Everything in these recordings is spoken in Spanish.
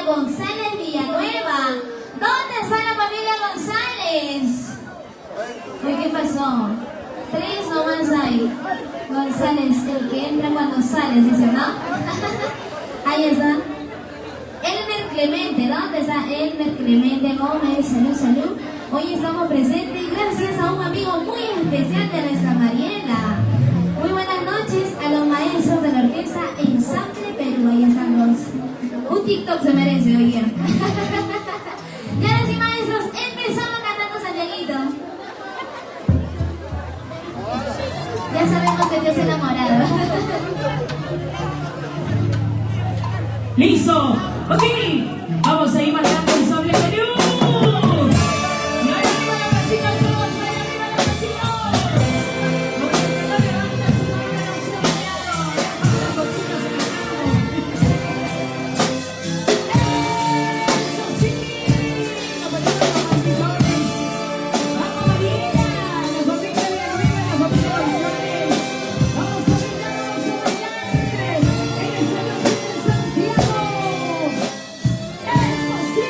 familia González Villanueva. ¿Dónde está la familia González? Uy, ¿qué pasó? 3 nomás hay. González, el que entra cuando sales, dice, ¿no? Ahí está. Elmer Clemente, ¿dónde está Elmer Clemente Gómez? Salud, salud. Hoy estamos presentes gracias a un amigo muy especial de nuestra Mariela. Muy buenas noches a los maestros de la orquesta Ensamble Perú. Ahí estamos. Un TikTok se merece hoy día. Y ahora sí, maestros, empezamos cantando Santiaguito. Ya sabemos que Dios es enamorado. ¡Listo! ¡Ok! Vamos a ir marcando el sable Perú. ¡Y ahora arriba la vecinos! ¡Ahí arriba la vecinos! ¡No voy a tener la levanta! ¡Si no me la hacía mañana! ¡Las cocinas en el ¡eso sí! ¡Nos ponemos los pantalones! ¡Vamos, Mariela! ¡La familia de arriba, la familia González! ¡Vamos a bailar, vamos a bailar! ¡En el Salón de Santiago! ¡Eso sí!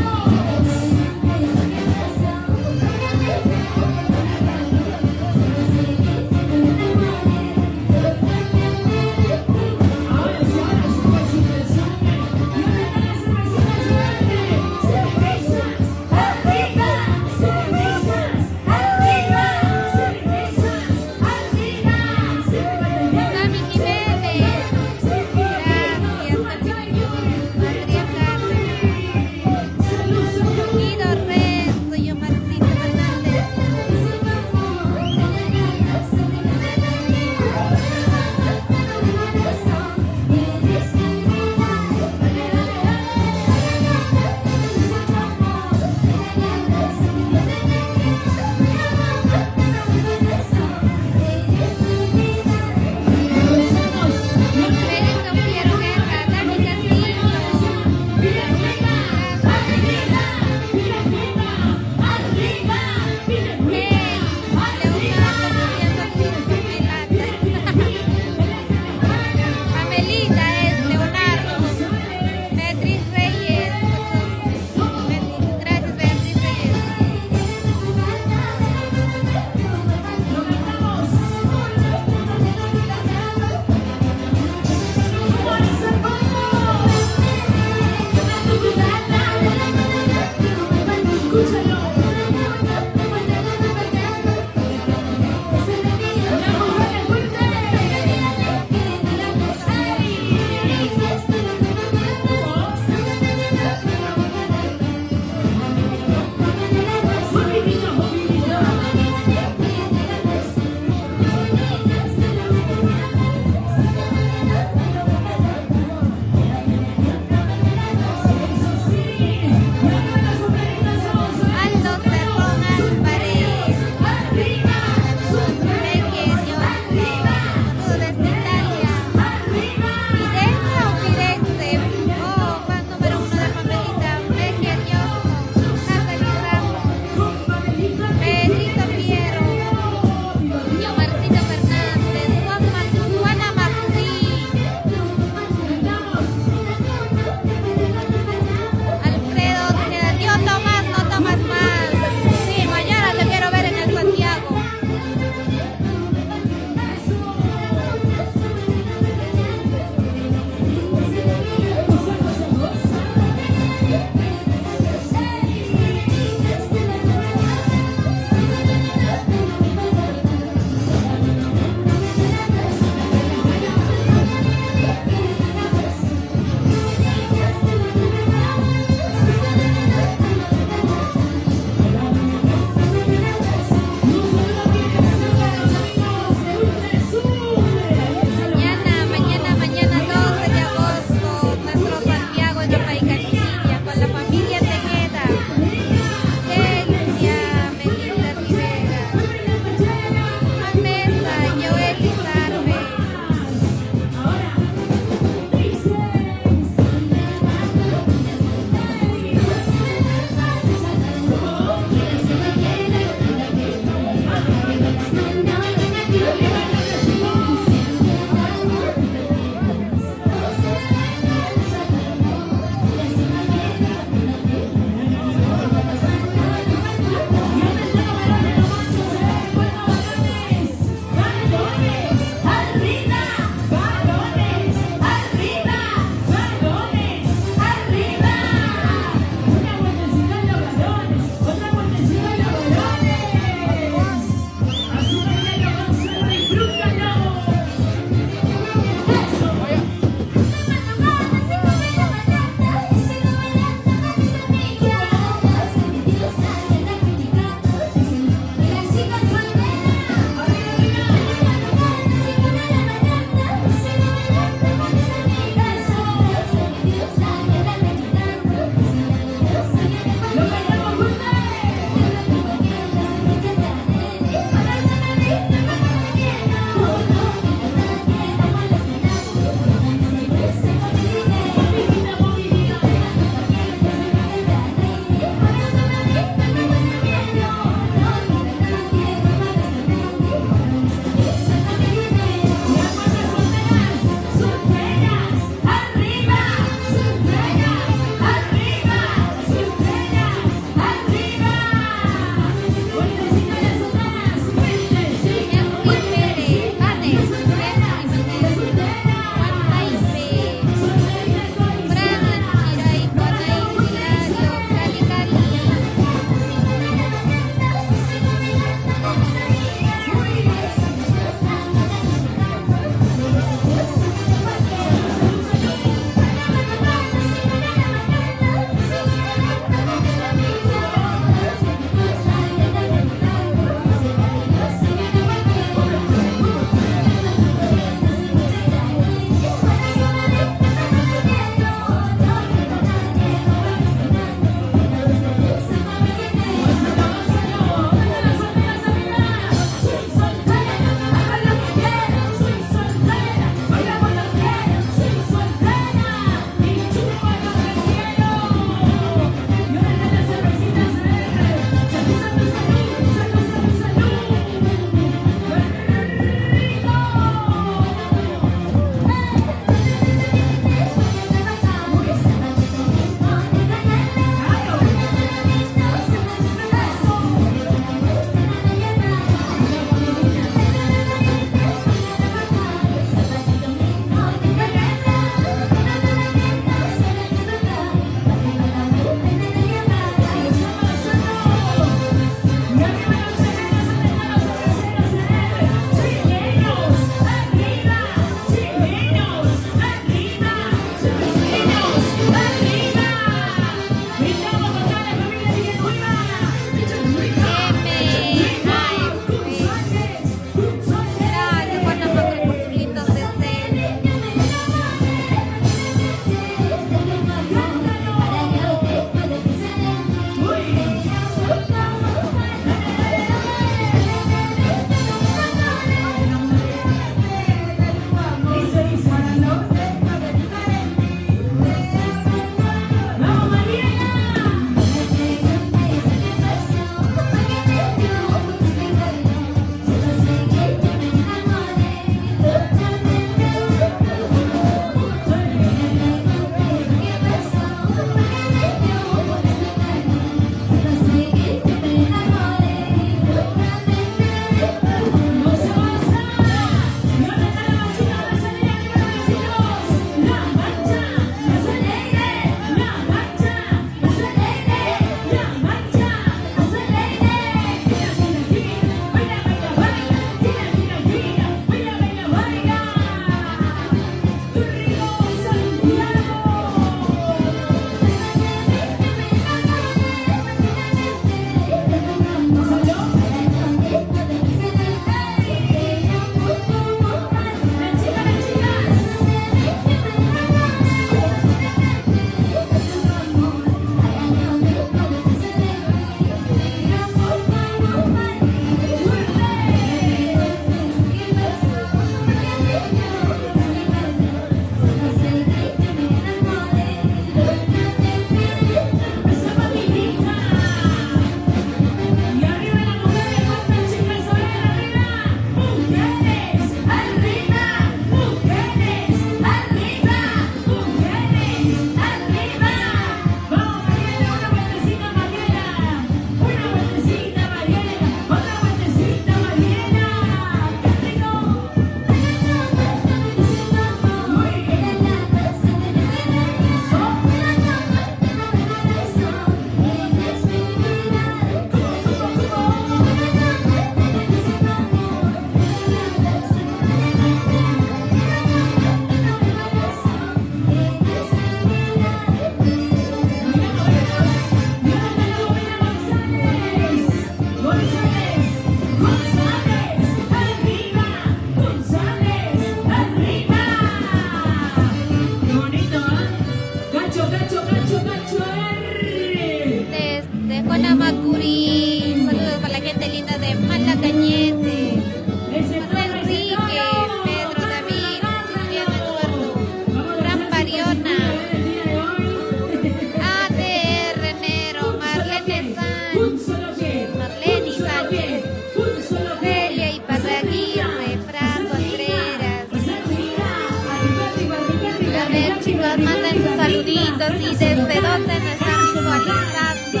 saludos y desde dónde nos están visualizando.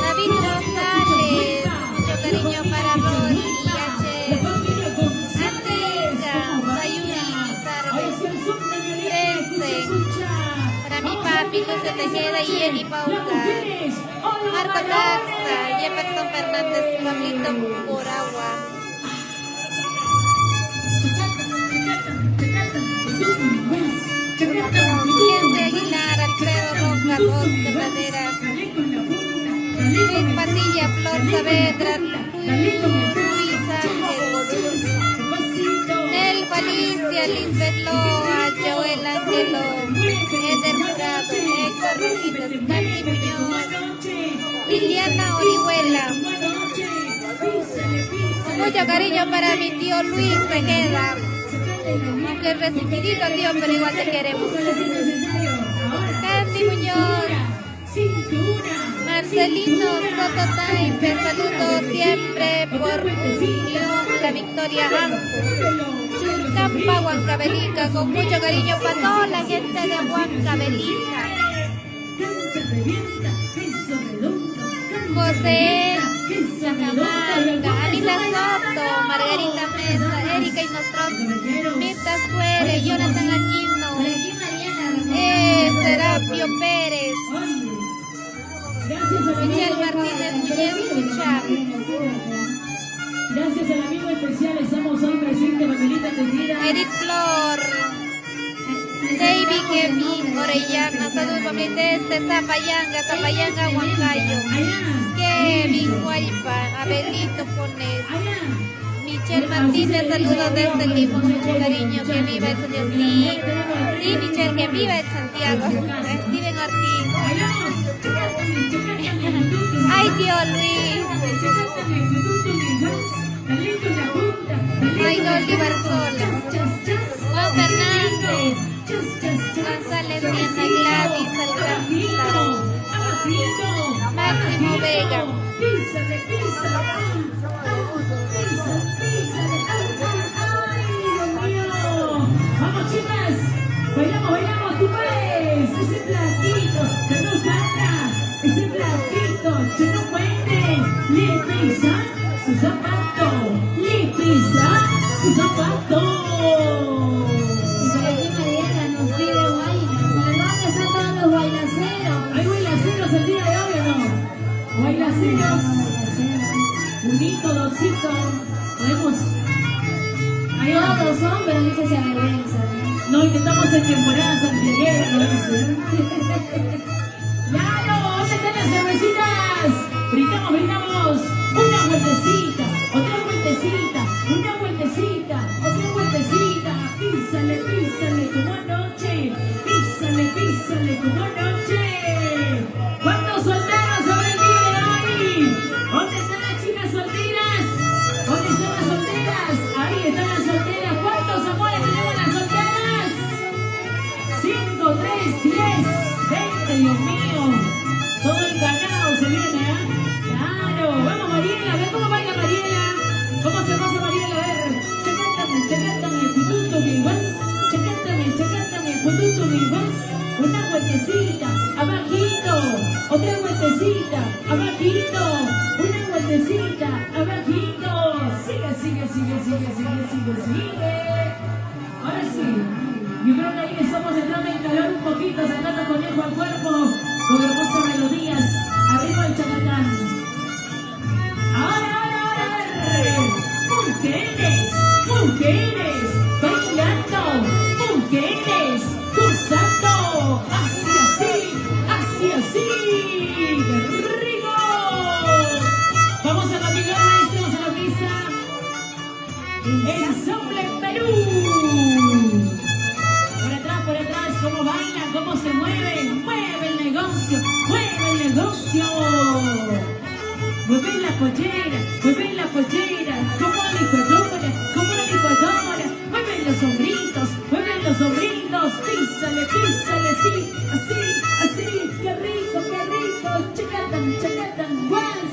David Rosales, mucho cariño para Rory, H. Antica, Sayuri, Tarde, para mi papi, Lucio Tejeda y Eli Pauca, Marco Taxa, Jefferson Fernández, Pablito por agua. Gente Aguilar, Alfredo Roca, Oscar Madera, Luis Patilla, Flor Saavedra, Luis Ángel, Nel Valicia, Lisbeth Loa, Joel Angelo, Eder Jurado, Héctor Rujitas, Katy Muñoz, Liliana Orihuela. Mucho cariño para mi tío Luis Tejeda. Aunque recibidito tío, pero igual te queremos. Candy Muñoz, Marcelino Soto Time, saludo siempre por unión, la Victoria Ampo. Churcampa, Huancavelica, con mucho cariño para toda la gente de Huancavelica. José Cajamarca, Anita Soto, Margarita Mesa, Erika y Nostros, Mirta Suere, Jonathan Aquino, Serapio Pérez, Michelle Martínez Muñez Lucha. Gracias al amigo especial, estamos hoy presentes, Manuelita Tejeda. Edith Flor, David Kevin Orellana, saludos familia desde Zapayanga, Huancayo. Kevin Guaypa, Abelito Pones, Michelle Martínez, saludos desde Lima, mucho cariño, que viva el Señor. Sí, Michelle, que viva el Santiago. Steven Ortiz. Ay, tío Luis. Ay, Dolly Barzola. Juan Fernández. González Diana, Gladys Alcántara, Máximo Vega. Vamos chicas, bailamos, tú puedes. Ese platito que nos falta, ese platito que no puede. Le pisa su zapato, le pisa su zapato. El día de hoy o no, bailaceros, unito, dosito, podemos, Todos son, pero dice se avergüenza. no, y que estamos en temporada santiaguera, ¿no? ¡Claro! ¿Dónde están las cervecitas? Brindamos, una vueltecita, otra vueltecita, una vueltecita, otra vueltecita, písale como anoche, písale como anoche. ¿Cuántos solteros habrá el día de hoy? ¿Dónde están las chicas solteras? ¿Dónde están las solteras? Ahí están las solteras. ¿Cuántos amores tenemos las solteras? 5, 3, 10, 20, Dios mío. Todo el ganado se viene, ¿eh? Claro. Vamos, Mariela, a ver cómo baila Mariela. ¿Cómo se pasa Mariela? A ver. Chacátame, pututo, mi guas. Chacátame, pututo, mi guas. Una vueltecita, abajito, otra vueltecita, abajito, una vueltecita, abajito. Sigue. Ahora sí, yo creo que ahí estamos entrando en calor un poquito, sacando conejo al cuerpo, con hermosas melodías. Arriba el chacatán. Ahora. Mujeres, bailando, mujeres, gozando, así, ¡qué rico! Vamos a continuar, maestros, a la misa. Ensamble Perú. Por atrás, cómo bailan, cómo se mueven, mueve el negocio. Mueve la pollera, como la licuadora, mueven los hombritos, písale, sí, así, qué rico, chacatan, guas.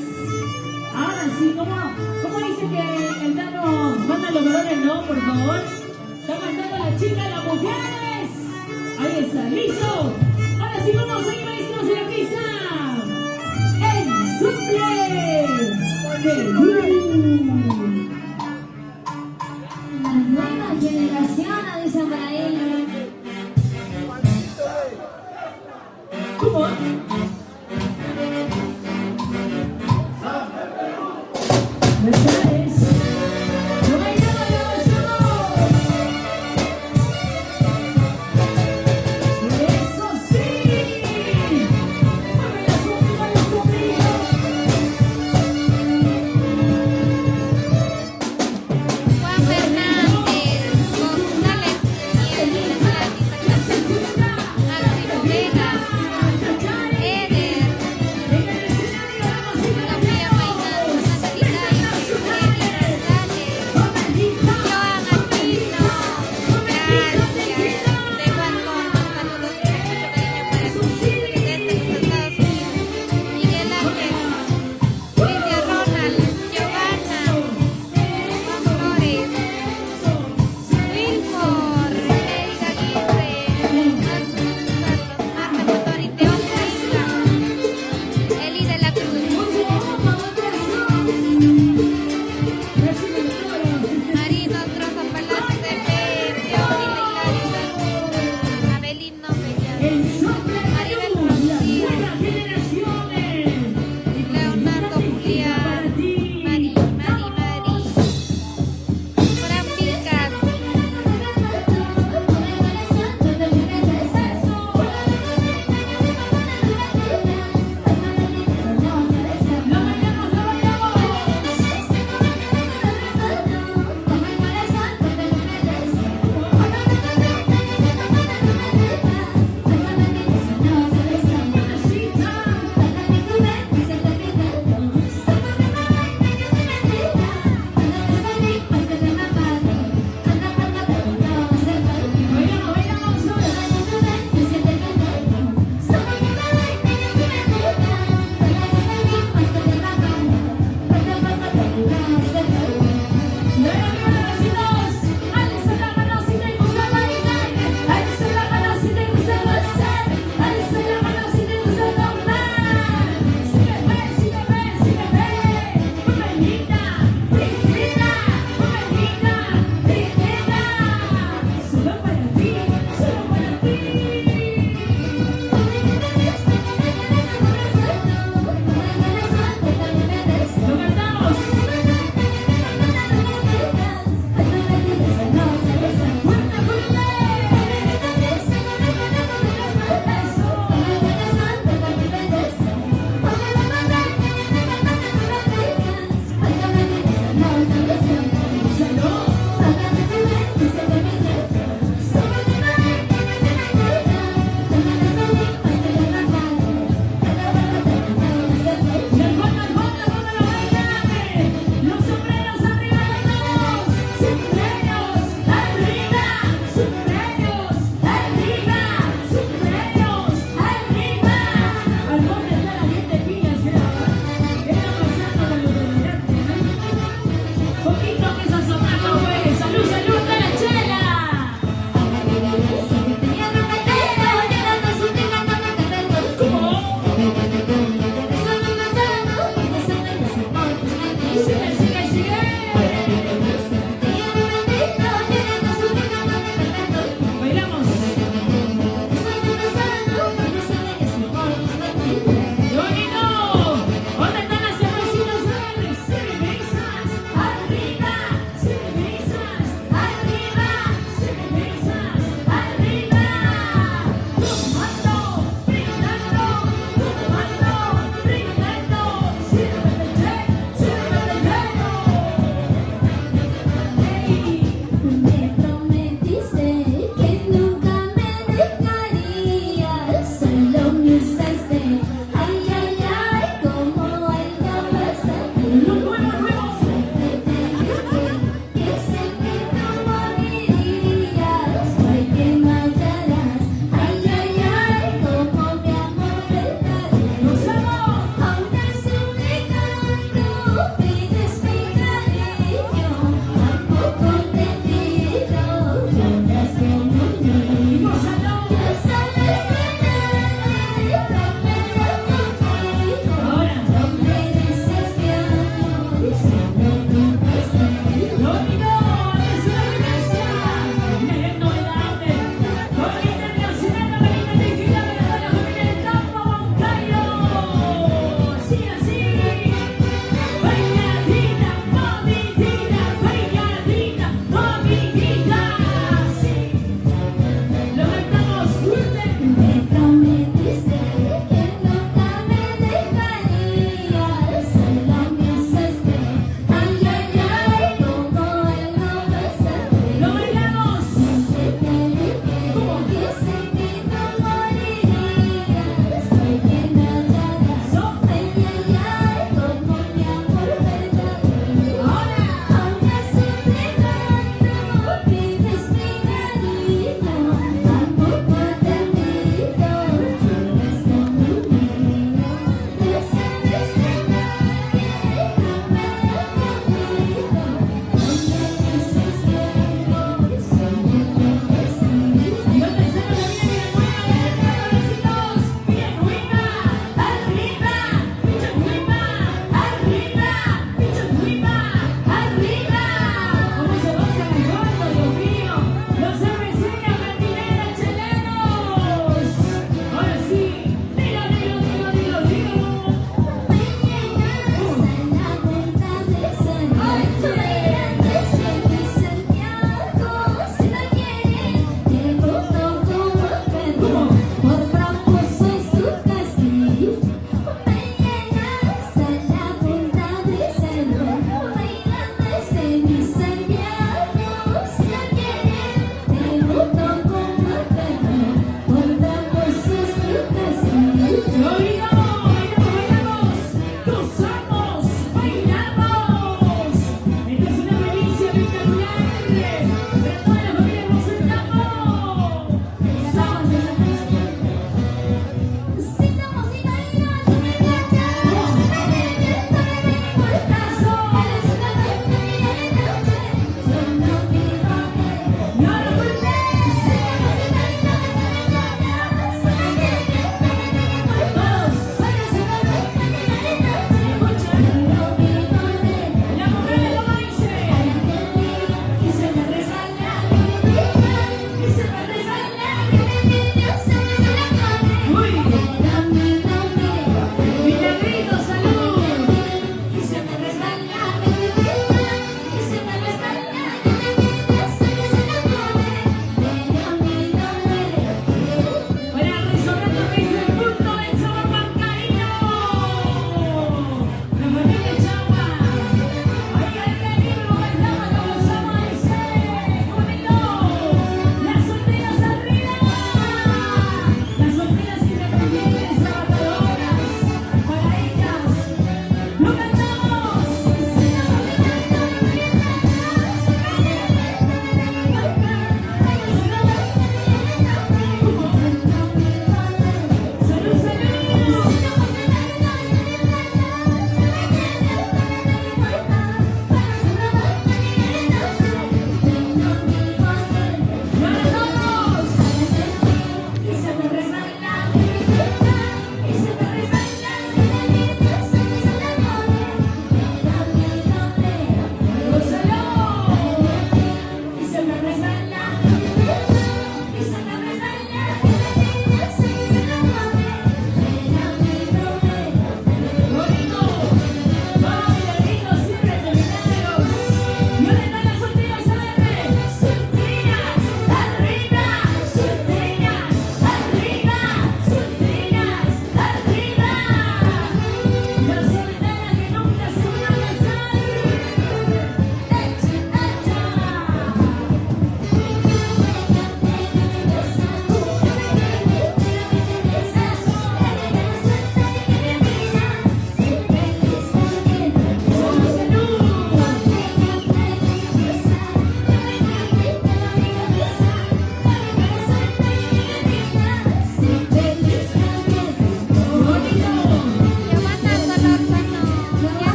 Ahora sí, ¿cómo dice que el Dano manda los valores? No, por favor, está mandando la las chicas, las mujeres. Ahí está, listo. Ahora sí vamos ahí, maestros de la pista. El suple de La nueva generación, dicen por ahí. ¿Cómo? González. No hay nada de nosotros. Eso sí. Mueve la sombrilla,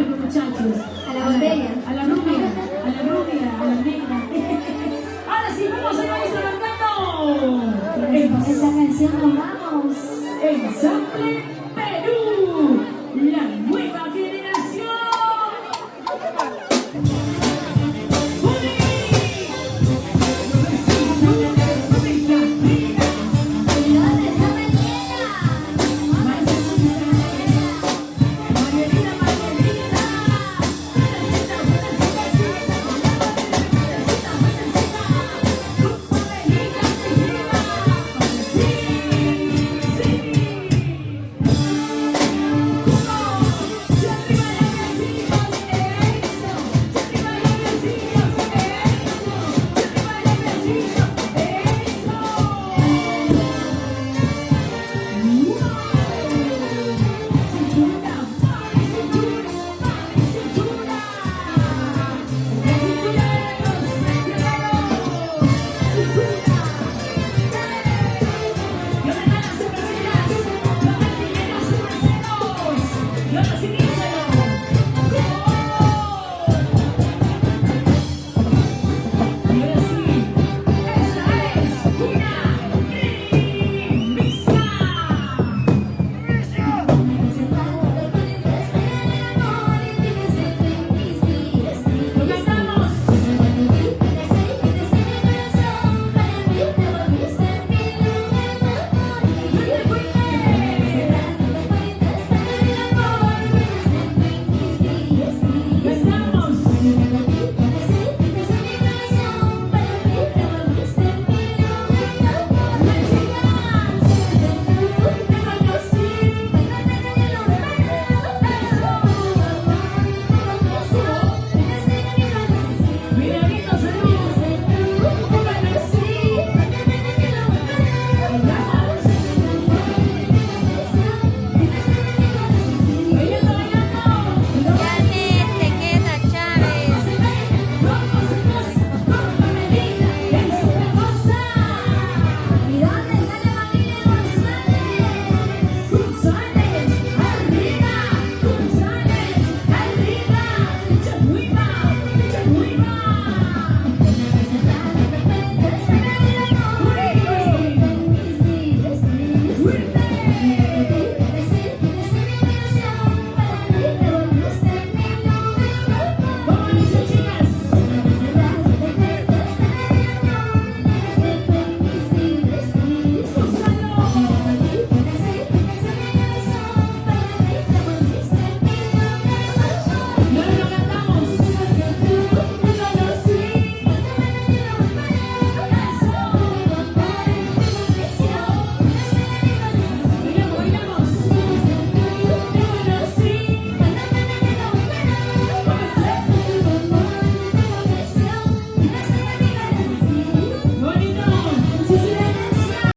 marco, muchachos. A la botella. A la rubia, a la rubia, a la negra. Ahora sí, vamos a ir marcando. Esa canción no va.